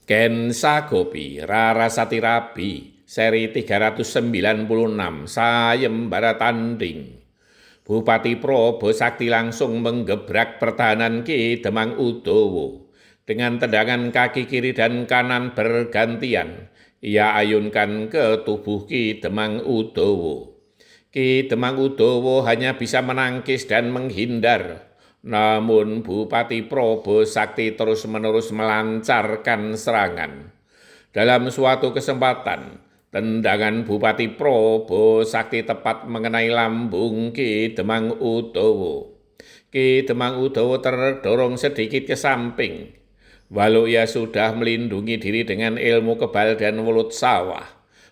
Ken Sagopi Rarasati Rabi seri 396 Sayembara Tanding. Bupati Probo Sakti langsung menggebrak pertahanan Ki Demang Udowo. Dengan tendangan kaki kiri dan kanan bergantian, ia ayunkan ke tubuh Ki Demang Udowo. Ki Demang Udowo hanya bisa menangkis dan menghindar. Namun Bupati Probo Sakti terus-menerus melancarkan serangan. Dalam suatu kesempatan, tendangan Bupati Probo Sakti tepat mengenai lambung Ki Demang Udowo. Ki Demang Udowo terdorong sedikit ke samping. Walau ia sudah melindungi diri dengan ilmu kebal dan mulut sawah,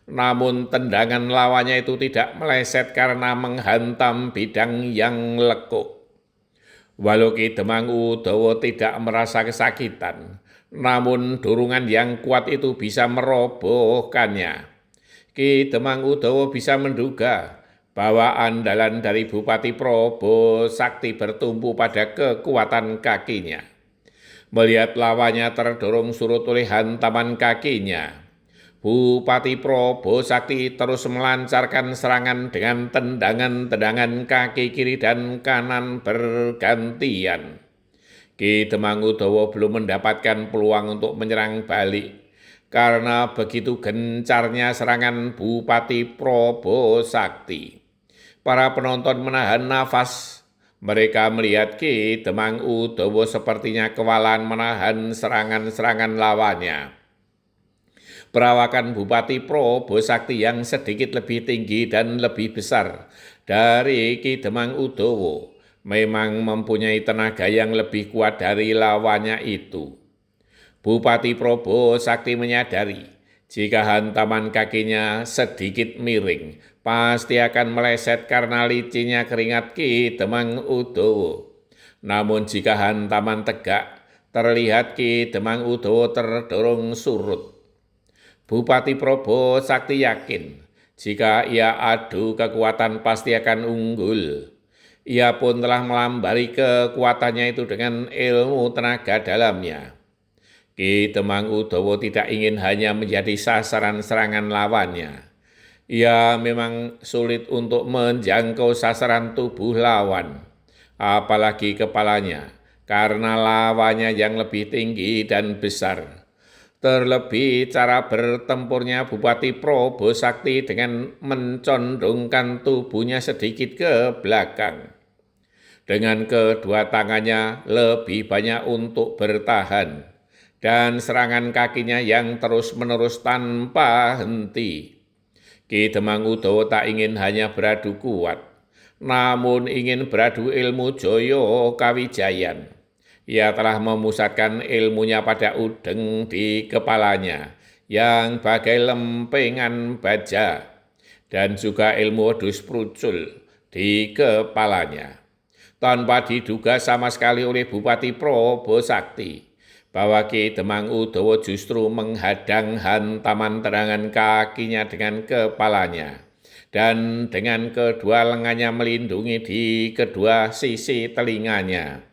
namun tendangan lawannya itu tidak meleset karena menghantam bidang yang lekuk. Walau Ki Demang Udowo tidak merasa kesakitan, namun dorongan yang kuat itu bisa merobohkannya. Ki Demang Udowo bisa menduga bahwa andalan dari Bupati Probo Sakti bertumpu pada kekuatan kakinya. Melihat lawannya terdorong surut oleh hantaman kakinya, Bupati Probo Sakti terus melancarkan serangan dengan tendangan-tendangan kaki kiri dan kanan bergantian. Ki Demang Udowo belum mendapatkan peluang untuk menyerang balik karena begitu gencarnya serangan Bupati Probo Sakti. Para penonton menahan nafas. Mereka melihat Ki Demang Udowo sepertinya kewalahan menahan serangan-serangan lawannya. Perawakan Bupati Probo Sakti yang sedikit lebih tinggi dan lebih besar dari Ki Demang Udowo memang mempunyai tenaga yang lebih kuat dari lawannya itu. Bupati Probo Sakti menyadari jika hantaman kakinya sedikit miring, pasti akan meleset karena licinnya keringat Ki Demang Udowo. Namun jika hantaman tegak, terlihat Ki Demang Udowo terdorong surut. Bupati Probo Sakti yakin jika ia adu kekuatan pasti akan unggul. Ia pun telah melambari kekuatannya itu dengan ilmu tenaga dalamnya. Ki Demang Udowo tidak ingin hanya menjadi sasaran serangan lawannya. Ia memang sulit untuk menjangkau sasaran tubuh lawan, apalagi kepalanya, karena lawannya yang lebih tinggi dan besar. Terlebih cara bertempurnya Bupati Probo Sakti dengan mencondongkan tubuhnya sedikit ke belakang. Dengan kedua tangannya lebih banyak untuk bertahan, dan serangan kakinya yang terus-menerus tanpa henti. Ki Demang Udowo tak ingin hanya beradu kuat, namun ingin beradu ilmu Joyo Kawijayan. Ia telah memusatkan ilmunya pada udeng di kepalanya yang bagai lempengan baja dan juga ilmu wedus prucul di kepalanya. Tanpa diduga sama sekali oleh Bupati Probo Sakti bahwa Ki Demang Udowo justru menghadang hantaman tendangan kakinya dengan kepalanya dan dengan kedua lengannya melindungi di kedua sisi telinganya.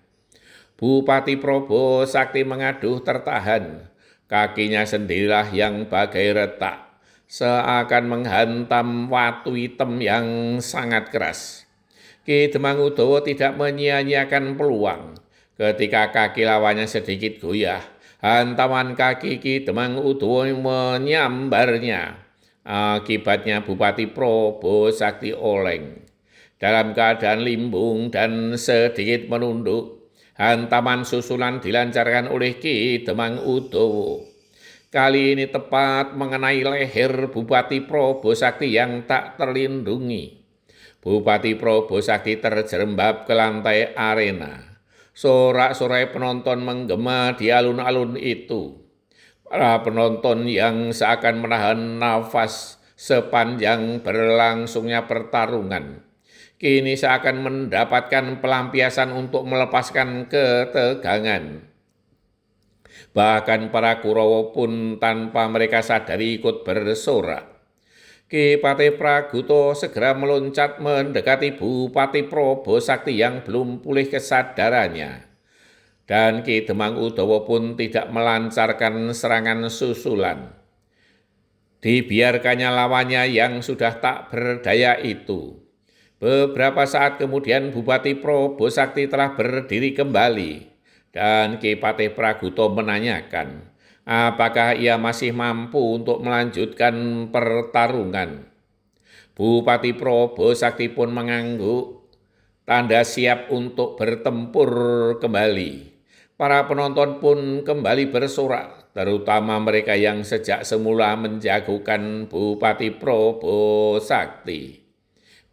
Bupati Probo Sakti mengaduh tertahan. Kakinya sendirilah yang bagai retak, seakan menghantam watu hitam yang sangat keras. Ki Demang Udowo tidak menyia-nyiakan peluang. Ketika kaki lawannya sedikit goyah, hantaman kaki Ki Demang Udowo menyambarnya. Akibatnya Bupati Probo Sakti oleng. Dalam keadaan limbung dan sedikit menunduk, hantaman susulan dilancarkan oleh Ki Demang Udowo. Kali ini tepat mengenai leher Bupati Probo Sakti yang tak terlindungi. Bupati Probo Sakti terjerembab ke lantai arena. Sorak-sorai penonton menggema di alun-alun itu. Para penonton yang seakan menahan nafas sepanjang berlangsungnya pertarungan kini seakan mendapatkan pelampiasan untuk melepaskan ketegangan. Bahkan para Kurawa pun tanpa mereka sadari ikut bersorak. Ki Pate Praguto segera meloncat mendekati Bupati Probo Sakti yang belum pulih kesadarannya. dan Ki Demang Udawa pun tidak melancarkan serangan susulan. Dibiarkannya lawannya yang sudah tak berdaya itu. Beberapa saat kemudian Bupati Probo Sakti telah berdiri kembali dan Ki Patih Praguto menanyakan apakah ia masih mampu untuk melanjutkan pertarungan. Bupati Probo Sakti pun mengangguk tanda siap untuk bertempur kembali. Para penonton pun kembali bersorak, terutama mereka yang sejak semula menjagokan Bupati Probo Sakti.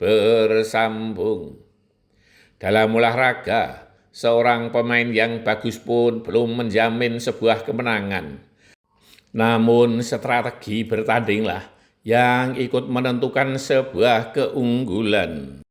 Bersambung. Dalam olahraga, seorang pemain yang bagus pun belum menjamin sebuah kemenangan. Namun strategi bertandinglah yang ikut menentukan sebuah keunggulan.